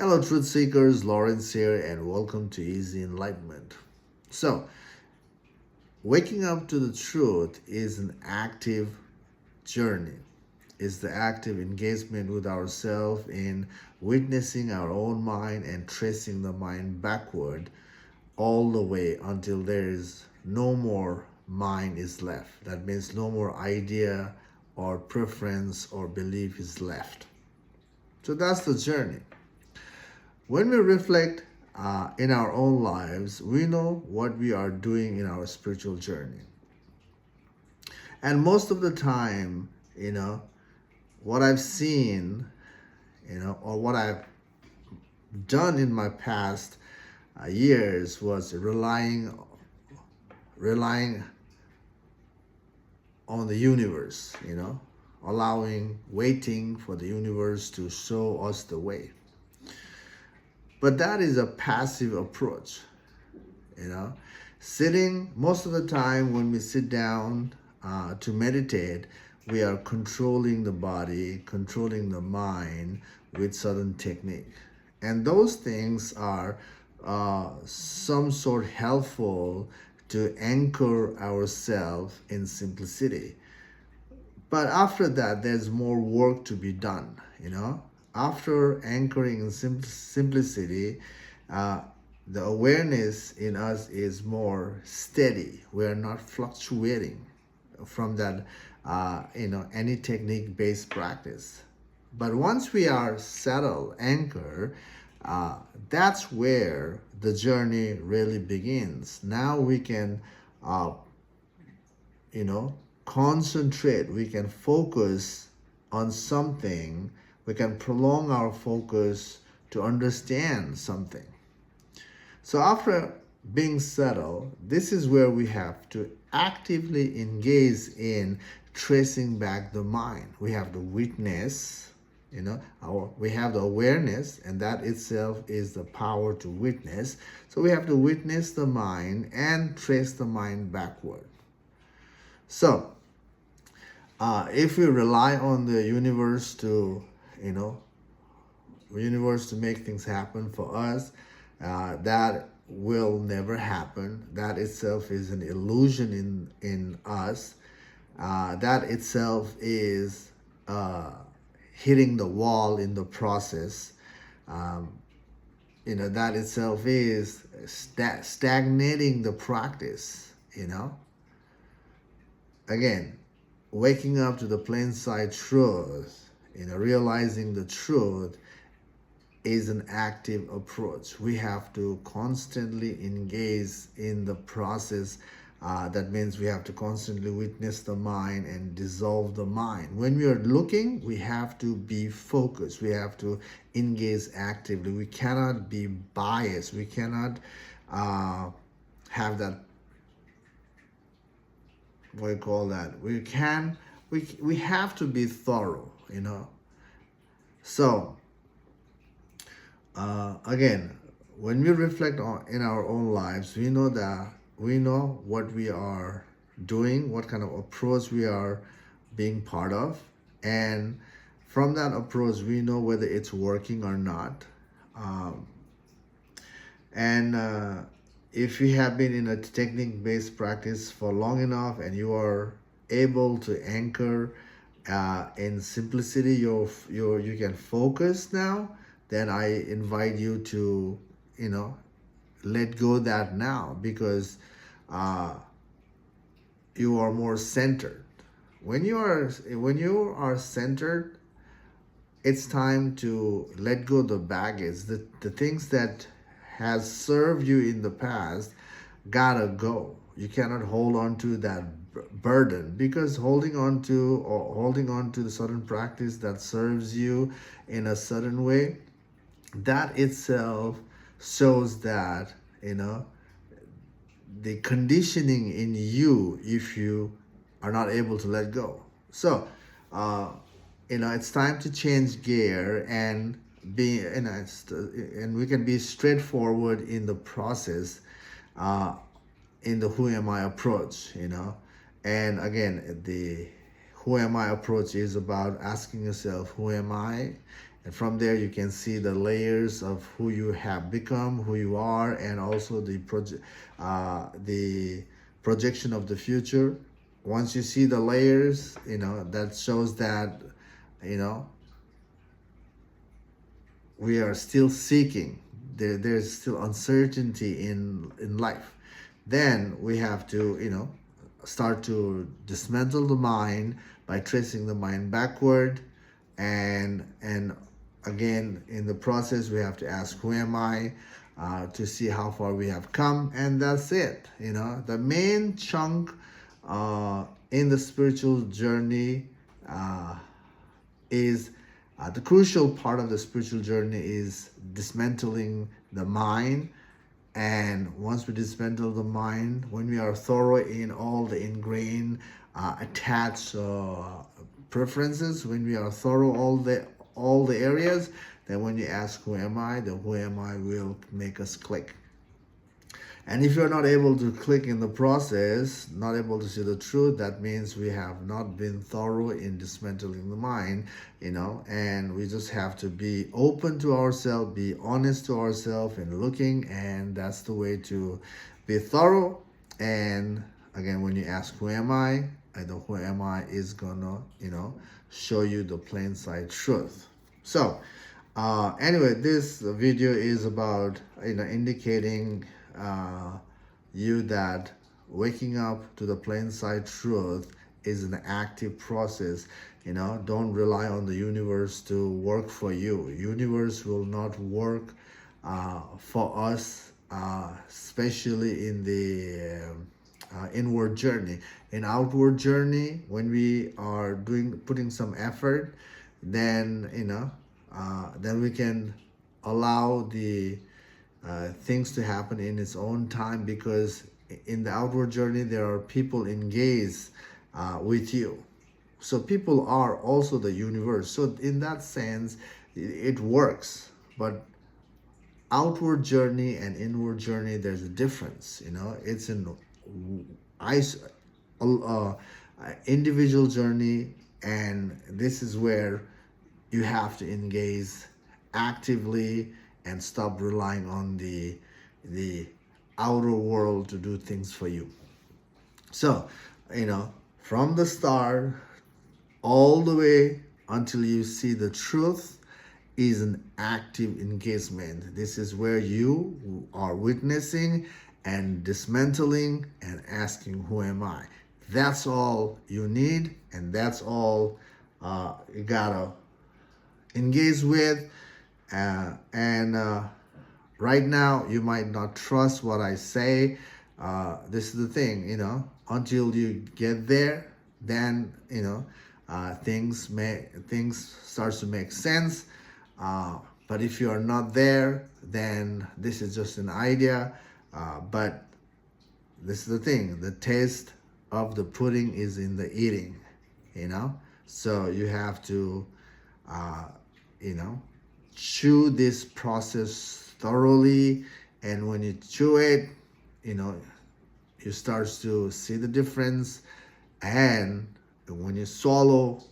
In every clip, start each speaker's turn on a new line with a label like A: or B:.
A: Hello, truth seekers. Lawrence here, and welcome to Easy Enlightenment. So, waking up to the truth is an active journey, is the active engagement with ourselves in witnessing our own mind and tracing the mind backward all the way until there is no more mind is left. That means no more idea or preference or belief is left. So, that's the journey. When we reflect in our own lives, we know what we are doing in our spiritual journey. And most of the time, what I've seen, or what I've done in my past years was relying on the universe, waiting for the universe to show us the way. But that is a passive approach, Sitting, most of the time when we sit down to meditate, we are controlling the body, controlling the mind with certain technique. And those things are some sort helpful to anchor ourselves in simplicity. But after that, there's more work to be done, After anchoring in simplicity, the awareness in us is more steady. We are not fluctuating from that, any technique-based practice. But once we are settled, anchored, that's where the journey really begins. Now we can, concentrate. We can focus on something. We can prolong our focus to understand something. So after being settled, this is where we have to actively engage in tracing back the mind. We have the witness, we have the awareness, and that itself is the power to witness. So we have to witness the mind and trace the mind backward. So if we rely on the universe to make things happen for us, that will never happen. That itself is an illusion in us. That itself is hitting the wall in the process. That itself is stagnating the practice. Again, waking up to the plain sight truth, realizing the truth is an active approach. We have to constantly engage in the process. That means we have to constantly witness the mind and dissolve the mind. When we are looking, we have to be focused. We have to engage actively. We cannot be biased. We cannot have that, what do you call that? We have to be thorough, So, again, when we reflect in our own lives, we know what we are doing, what kind of approach we are being part of, and from that approach, we know whether it's working or not. And if you have been in a technique-based practice for long enough and you are able to anchor in simplicity, you can focus now, then I invite you to, let go that now, because you are more centered. When you are centered, it's time to let go the baggage, the things that has served you in the past gotta go. You cannot hold on to that burden, because holding on to the certain practice that serves you in a certain way, that itself shows that the conditioning in you, if you are not able to let go. So it's time to change gear and be and we can be straightforward in the process, in the who am I approach. And again, the who am I approach is about asking yourself, who am I, And from there, you can see the layers of who you have become, who you are, and also the projection of the future. Once you see the layers, that shows that, you know, we are still seeking. There's still uncertainty in life. Then we have to, start to dismantle the mind by tracing the mind backward, and again in the process we have to ask, who am I, to see how far we have come, and that's it. The main chunk in the spiritual journey is the crucial part of the spiritual journey is dismantling the mind. And once we dismantle the mind, when we are thorough in all the ingrained, attached preferences, when we are thorough all the areas, then when you ask, who am I, the who am I will make us click. And if you're not able to click in the process, not able to see the truth, that means we have not been thorough in dismantling the mind, and we just have to be open to ourselves, be honest to ourselves in looking, and that's the way to be thorough. And again, when you ask, who am I, the who am I is gonna, show you the plain sight truth. So, anyway, this video is about, indicating you that waking up to the plain sight truth is an active process. Don't rely on the universe to work for you. Universe will not work for us, especially in the inward journey. In outward journey, when we are putting some effort, then then we can allow the things to happen in its own time, because in the outward journey there are people engaged with you. So people are also the universe. So in that sense, it works. But outward journey and inward journey, there's a difference. It's an individual journey, and this is where you have to engage actively and stop relying on the outer world to do things for you. So, from the start all the way until you see the truth is an active engagement. This is where you are witnessing and dismantling and asking, who am I? That's all you need, and that's all you gotta engage with. And right now you might not trust what I say. This is the thing, until you get there, then things starts to make sense. But if you are not there, then this is just an idea. But this is the thing, the taste of the pudding is in the eating. So you have to chew this process thoroughly, and when you chew it, you start to see the difference, and when you swallow,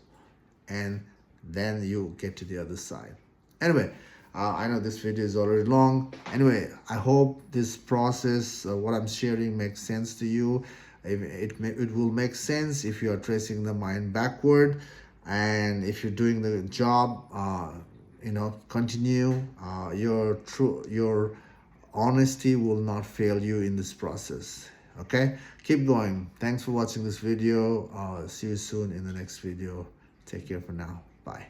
A: and then you get to the other side. Anyway, I know this video is already long. Anyway, I hope this process, what I'm sharing, makes sense to you. It will make sense if you are tracing the mind backward, and if you're doing the job, continue. Your honesty will not fail you in this process. Okay, keep going. Thanks for watching this video. See you soon in the next video. Take care for now. Bye.